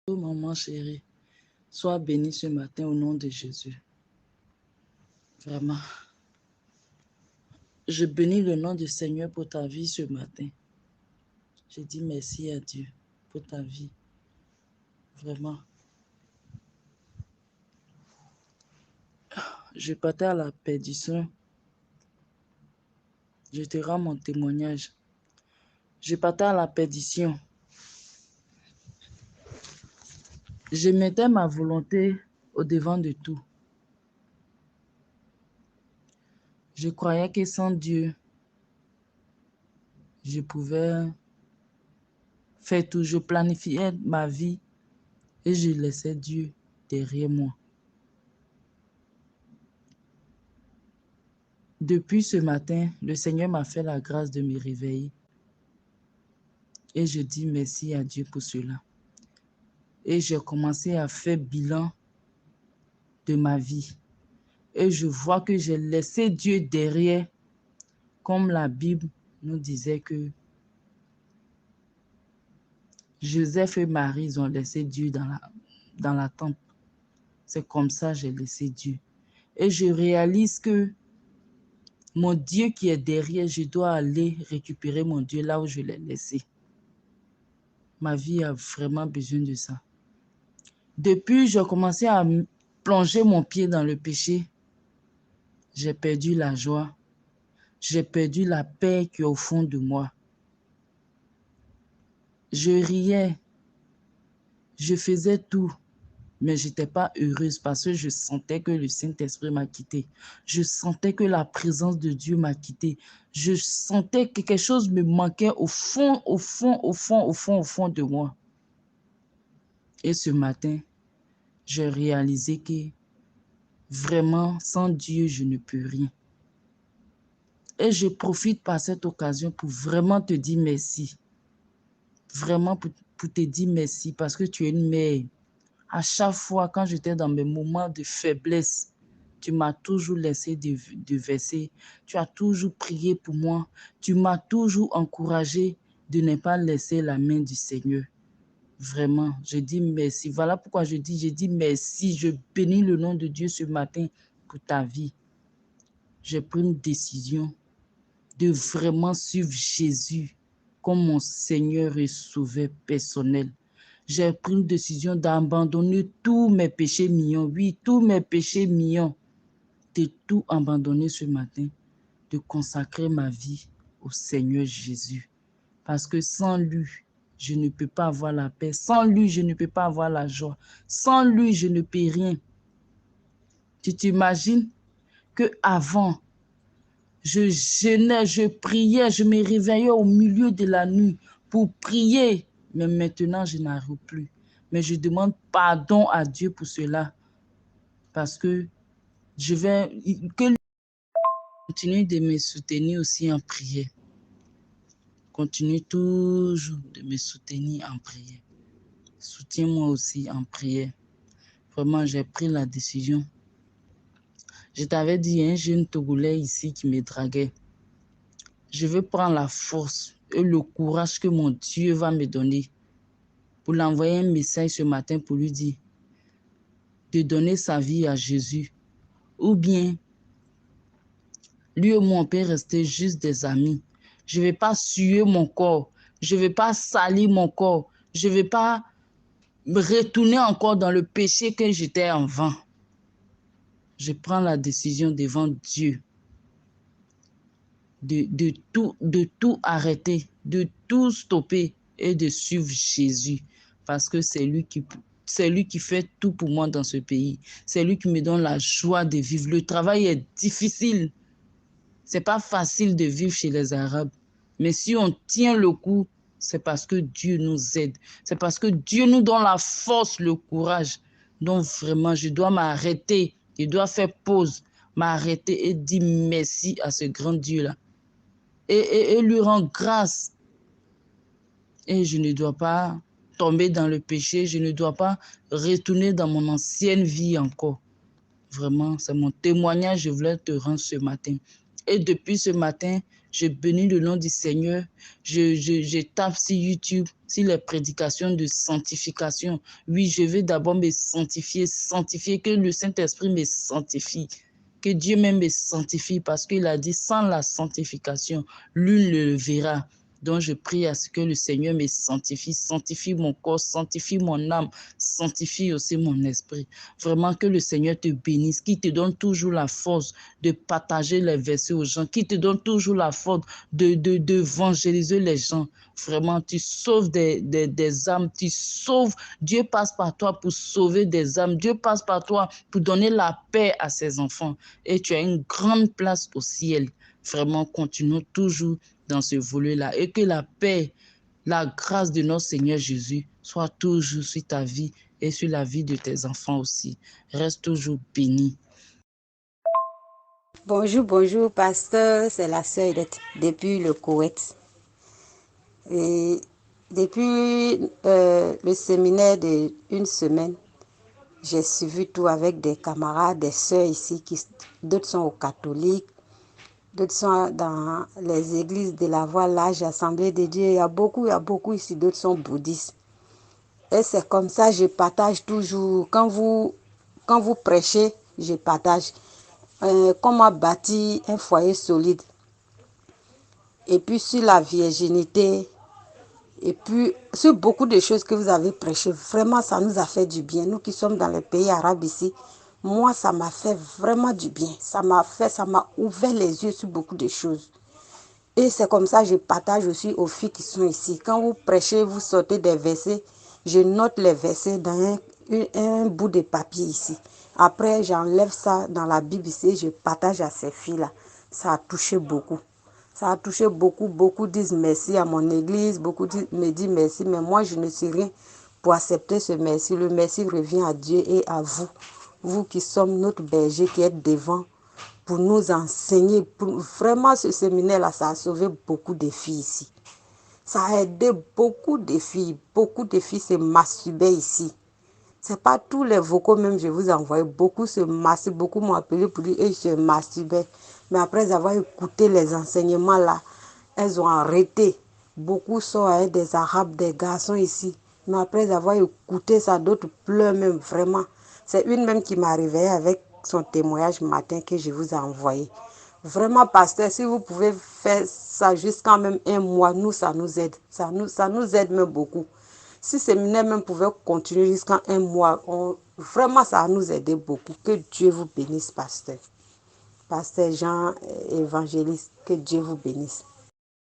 Oh, maman chérie, sois bénie ce matin au nom de Jésus. Vraiment. Je bénis le nom du Seigneur pour ta vie ce matin. Je dis merci à Dieu pour ta vie. Vraiment. Je partais à la perdition. Je te rends mon témoignage. Je partais à la perdition. Je mettais ma volonté au devant de tout. Je croyais que sans Dieu, je pouvais faire tout. Je planifiais ma vie et je laissais Dieu derrière moi. Depuis ce matin, le Seigneur m'a fait la grâce de me réveiller. Et je dis merci à Dieu pour cela. Et j'ai commencé à faire bilan de ma vie. Et je vois que j'ai laissé Dieu derrière, comme la Bible nous disait que Joseph et Marie, ils ont laissé Dieu dans la tente. C'est comme ça que j'ai laissé Dieu. Et je réalise que mon Dieu qui est derrière, je dois aller récupérer mon Dieu là où je l'ai laissé. Ma vie a vraiment besoin de ça. Depuis, j'ai commencé à plonger mon pied dans le péché. J'ai perdu la joie. J'ai perdu la paix qui est au fond de moi. Je riais. Je faisais tout. Mais je n'étais pas heureuse parce que je sentais que le Saint-Esprit m'a quitté. Je sentais que la présence de Dieu m'a quitté. Je sentais que quelque chose me manquait au fond de moi. Et ce matin, j'ai réalisé que vraiment, sans Dieu, je ne peux rien. Et je profite par cette occasion pour vraiment te dire merci. Vraiment pour te dire merci parce que tu es une mère. À chaque fois, quand j'étais dans mes moments de faiblesse, tu m'as toujours laissé de verser. Tu as toujours prié pour moi. Tu m'as toujours encouragé de ne pas laisser la main du Seigneur. Vraiment, je dis merci. Voilà pourquoi je dis merci. Je bénis le nom de Dieu ce matin pour ta vie. J'ai pris une décision de vraiment suivre Jésus comme mon Seigneur et Sauveur personnel. J'ai pris une décision d'abandonner tous mes péchés mignons. Oui, tous mes péchés mignons. De tout abandonner ce matin. De consacrer ma vie au Seigneur Jésus. Parce que sans lui, je ne peux pas avoir la paix. Sans lui, je ne peux pas avoir la joie. Sans lui, je ne peux rien. Tu t'imagines qu'avant, je jeûnais, je priais, je me réveillais au milieu de la nuit pour prier. Mais maintenant, je n'arrive plus. Mais je demande pardon à Dieu pour cela. Parce que je vais... Que lui continue de me soutenir aussi en prière. Continue toujours de me soutenir en prière. Soutiens-moi aussi en prière. Vraiment, j'ai pris la décision. Je t'avais dit, un jeune Togolais ici qui me draguait. Je veux prendre la force et le courage que mon Dieu va me donner pour l'envoyer un message ce matin pour lui dire de donner sa vie à Jésus. Ou bien, lui et moi, on peut rester juste des amis. Je ne vais pas suer mon corps. Je ne vais pas salir mon corps. Je ne vais pas me retourner encore dans le péché que j'étais avant. Je prends la décision devant Dieu de tout arrêter, de tout stopper et de suivre Jésus. Parce que c'est lui qui fait tout pour moi dans ce pays. C'est lui qui me donne la joie de vivre. Le travail est difficile. C'est pas facile de vivre chez les Arabes. Mais si on tient le coup, c'est parce que Dieu nous aide. C'est parce que Dieu nous donne la force, le courage. Donc vraiment, je dois m'arrêter. Je dois faire pause, m'arrêter et dire merci à ce grand Dieu-là. Et lui rendre grâce. Et je ne dois pas tomber dans le péché. Je ne dois pas retourner dans mon ancienne vie encore. Vraiment, c'est mon témoignage que je voulais te rendre ce matin. Et depuis ce matin, Je bénis le nom du Seigneur. Je tape sur YouTube, sur les prédications de sanctification. Oui, je vais d'abord me sanctifier, que le Saint-Esprit me sanctifie. Que Dieu même me sanctifie parce qu'il a dit sans la sanctification, l'une le verra. Donc, je prie à ce que le Seigneur me sanctifie mon corps, sanctifie mon âme, sanctifie aussi mon esprit. Vraiment que le Seigneur te bénisse, qui te donne toujours la force de partager les versets aux gens, qui te donne toujours la force d'évangéliser les gens. Vraiment, tu sauves des âmes, tu sauves. Dieu passe par toi pour sauver des âmes. Dieu passe par toi pour donner la paix à ses enfants. Et tu as une grande place au ciel. Vraiment, continue toujours dans ce volet-là. Et que la paix, la grâce de notre Seigneur Jésus soit toujours sur ta vie et sur la vie de tes enfants aussi. Reste toujours béni. Bonjour, bonjour, pasteur. C'est la sœur Edith depuis le Koweït. Et depuis le séminaire d'une semaine, j'ai suivi tout avec des camarades, des sœurs ici, d'autres sont aux catholiques, d'autres sont dans les églises de la Voie Large, Assemblée de Dieu. Il y a beaucoup ici, d'autres sont bouddhistes. Et c'est comme ça, je partage toujours. Quand vous prêchez, je partage. Comment bâtir un foyer solide. Et puis sur la virginité, et puis sur beaucoup de choses que vous avez prêchées. Vraiment, ça nous a fait du bien. Nous qui sommes dans les pays arabes ici, moi, ça m'a fait vraiment du bien. Ça m'a ouvert les yeux sur beaucoup de choses. Et c'est comme ça que je partage aussi aux filles qui sont ici. Quand vous prêchez, vous sortez des versets, je note les versets dans un bout de papier ici. Après, j'enlève ça dans la Bible ici et je partage à ces filles-là. Ça a touché beaucoup. Ça a touché beaucoup. Beaucoup disent merci à mon église. Beaucoup me disent merci. Mais moi, je ne suis rien pour accepter ce merci. Le merci revient à Dieu et à vous. Vous qui sommes notre berger, qui êtes devant pour nous enseigner. Vraiment, ce séminaire-là, ça a sauvé beaucoup de filles ici. Ça a aidé beaucoup de filles. Beaucoup de filles se masturbaient ici. Ce n'est pas tous les vocaux, même je vous envoie. Beaucoup se masturbent, beaucoup m'ont appelé pour dire et je masturbais. Mais après avoir écouté les enseignements là, elles ont arrêté. Beaucoup sont avec des Arabes, des garçons ici. Mais après avoir écouté ça, d'autres pleurent même vraiment. C'est une même qui m'a réveillée avec son témoignage matin que je vous ai envoyé. Vraiment, pasteur, si vous pouvez faire ça jusqu'à même un mois, nous, ça nous aide. Ça nous aide même beaucoup. Si ce séminaire même pouvait continuer jusqu'à un mois, vraiment, ça nous aide beaucoup. Que Dieu vous bénisse, pasteur. Pasteur Jean, évangéliste, que Dieu vous bénisse.